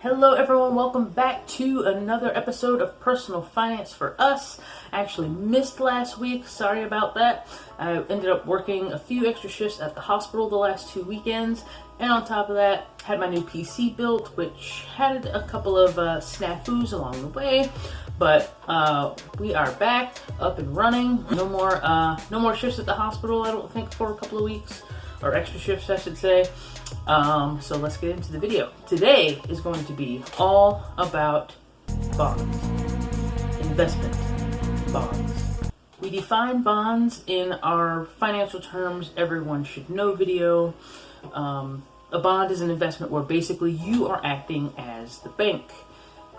Hello everyone, welcome back to another episode of Personal Finance for Us. I actually missed last week, sorry about that. I ended up working a few extra shifts at the hospital the last 2 weekends, and on top of that, had my new PC built, which had a couple of snafus along the way, but we are back, up and running. No more shifts at the hospital, I don't think, for a couple of weeks, or extra shifts I should say. So let's get into the video. Today is going to be all about bonds, investment bonds. We define bonds in our financial terms, everyone should know video. A bond is an investment where basically you are acting as the bank,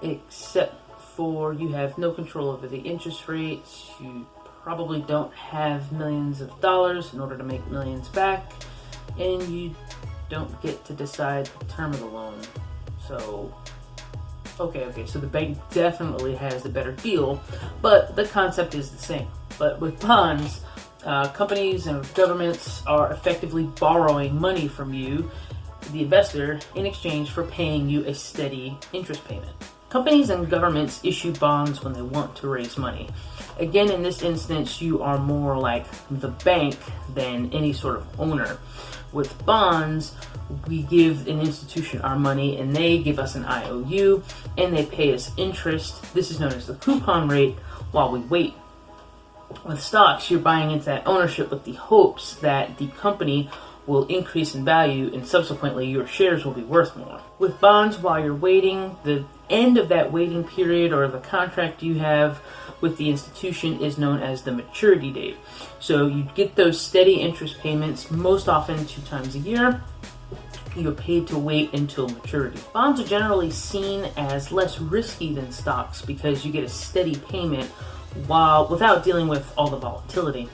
except for you have no control over the interest rates. You probably don't have millions of dollars in order to make millions back, and you don't get to decide the term of the loan. So, okay, so the bank definitely has the better deal, but the concept is the same. But with bonds, companies and governments are effectively borrowing money from you, the investor, in exchange for paying you a steady interest payment. Companies and governments issue bonds when they want to raise money. Again, in this instance, you are more like the bank than any sort of owner. With bonds, we give an institution our money and they give us an IOU and they pay us interest. This is known as the coupon rate while we wait. With stocks, you're buying into that ownership with the hopes that the company will increase in value and subsequently your shares will be worth more. With bonds, while you're waiting, the end of that waiting period or the contract you have with the institution is known as the maturity date. So you get those steady interest payments, most often 2 times a year. You're paid to wait until maturity. Bonds are generally seen as less risky than stocks because you get a steady payment without dealing with all the volatility.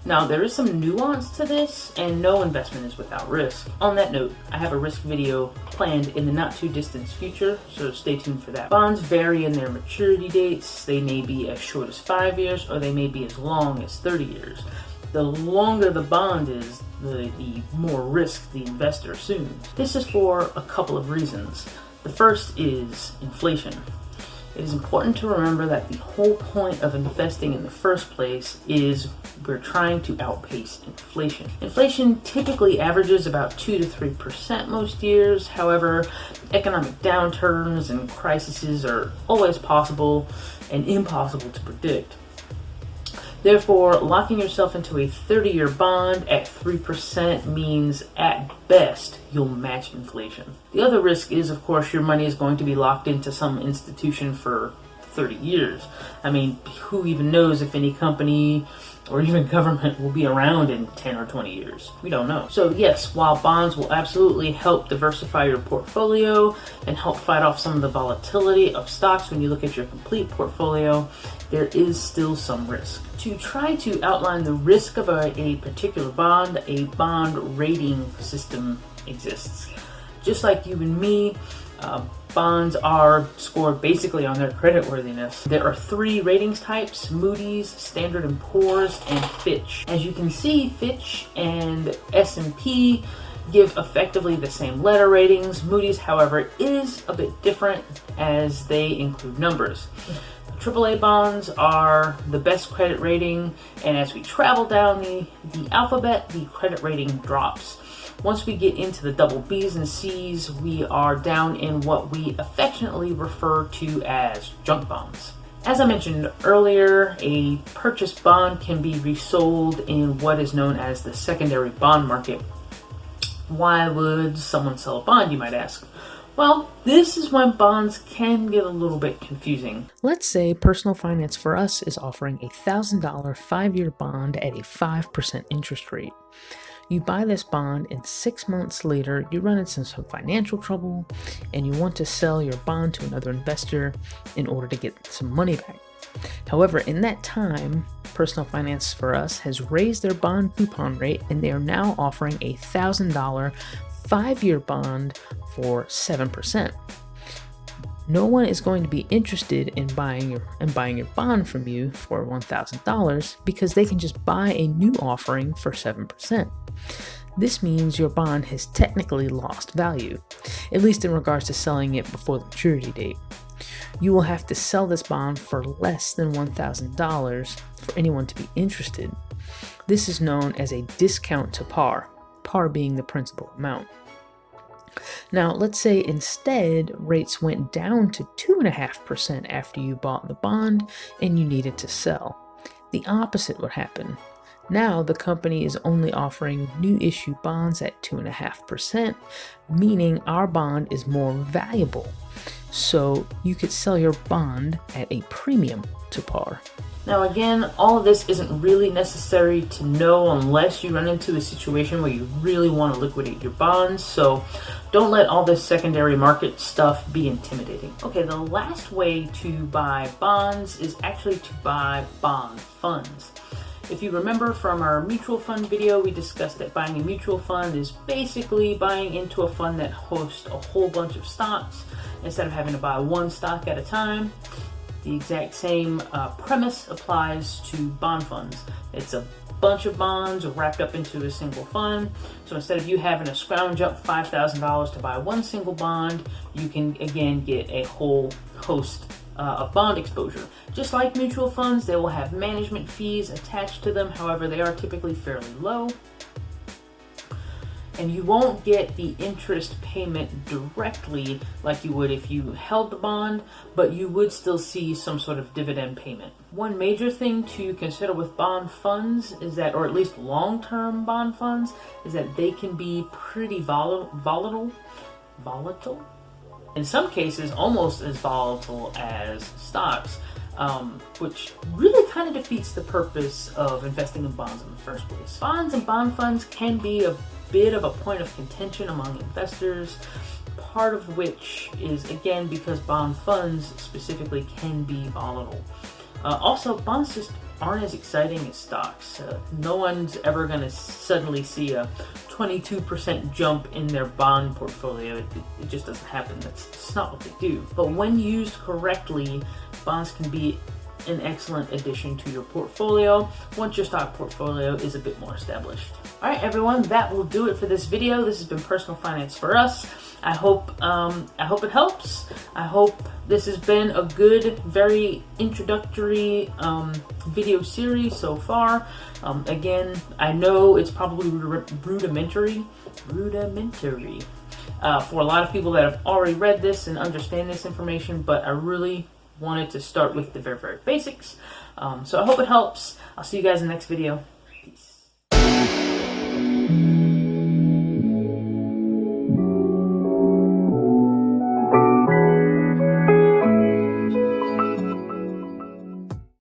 Now, there is some nuance to this, and no investment is without risk. On that note, I have a risk video planned in the not too distant future, so stay tuned for that. Bonds vary in their maturity dates. They may be as short as 5 years, or they may be as long as 30 years. The longer the bond is, the more risk the investor assumes. This is for a couple of reasons. The first is inflation. It is important to remember that the whole point of investing in the first place is we're trying to outpace inflation. Inflation typically averages about 2 to 3% most years. However, economic downturns and crises are always possible and impossible to predict. Therefore, locking yourself into a 30-year bond at 3% means at best you'll match inflation. The other risk is, of course, your money is going to be locked into some institution for 30 years. I mean, who even knows if any company or even government will be around in 10 or 20 years? We don't know. So yes, while bonds will absolutely help diversify your portfolio and help fight off some of the volatility of stocks when you look at your complete portfolio, there is still some risk. To try to outline the risk of a particular bond, a bond rating system exists. Just like you and me, bonds are scored basically on their creditworthiness. There are 3 ratings types: Moody's, Standard & Poor's, and Fitch. As you can see, Fitch and S&P give effectively the same letter ratings. Moody's, however, is a bit different as they include numbers. AAA bonds are the best credit rating, and as we travel down the alphabet, the credit rating drops. Once we get into the double B's and C's, we are down in what we affectionately refer to as junk bonds. As I mentioned earlier, a purchased bond can be resold in what is known as the secondary bond market. Why would someone sell a bond, you might ask? Well, this is when bonds can get a little bit confusing. Let's say Personal Finance for Us is offering a $1,000 5-year bond at a 5% interest rate. You buy this bond and 6 months later, you run into some financial trouble and you want to sell your bond to another investor in order to get some money back. However, in that time, Personal Finance for Us has raised their bond coupon rate and they are now offering a $1,000 5-year bond for 7%. No one is going to be interested in buying your bond from you for $1,000 because they can just buy a new offering for 7%. This means your bond has technically lost value, at least in regards to selling it before the maturity date. You will have to sell this bond for less than $1,000 for anyone to be interested. This is known as a discount to par, par being the principal amount. Now, let's say instead rates went down to 2.5% after you bought the bond and you needed to sell. The opposite would happen. Now the company is only offering new issue bonds at 2.5%, meaning our bond is more valuable. So you could sell your bond at a premium to par. Now again, all of this isn't really necessary to know unless you run into a situation where you really want to liquidate your bonds, so don't let all this secondary market stuff be intimidating. Okay, the last way to buy bonds is actually to buy bond funds. If you remember from our mutual fund video, we discussed that buying a mutual fund is basically buying into a fund that hosts a whole bunch of stocks instead of having to buy one stock at a time. The exact same premise applies to bond funds. It's a bunch of bonds wrapped up into a single fund. So instead of you having to scrounge up $5,000 to buy one single bond, you can again get a whole host of bond exposure. Just like mutual funds, they will have management fees attached to them. However, they are typically fairly low. And you won't get the interest payment directly like you would if you held the bond, but you would still see some sort of dividend payment. One major thing to consider with bond funds is that, or at least long-term bond funds, is that they can be pretty volatile. In some cases, almost as volatile as stocks, which really kind of defeats the purpose of investing in bonds in the first place. Bonds and bond funds can be a bit of a point of contention among investors, part of which is, again, because bond funds specifically can be volatile. Also, bonds just aren't as exciting as stocks. No one's ever going to suddenly see a 22% jump in their bond portfolio. It just doesn't happen. That's not what they do. But when used correctly, bonds can be an excellent addition to your portfolio once your stock portfolio is a bit more established. All right, everyone, that will do it for this video. This has been Personal Finance for Us. I hope it helps. I hope this has been a good, very introductory video series so far. Again, I know it's probably rudimentary for a lot of people that have already read this and understand this information, but I really wanted to start with the very, very basics. So I hope it helps. I'll see you guys in the next video.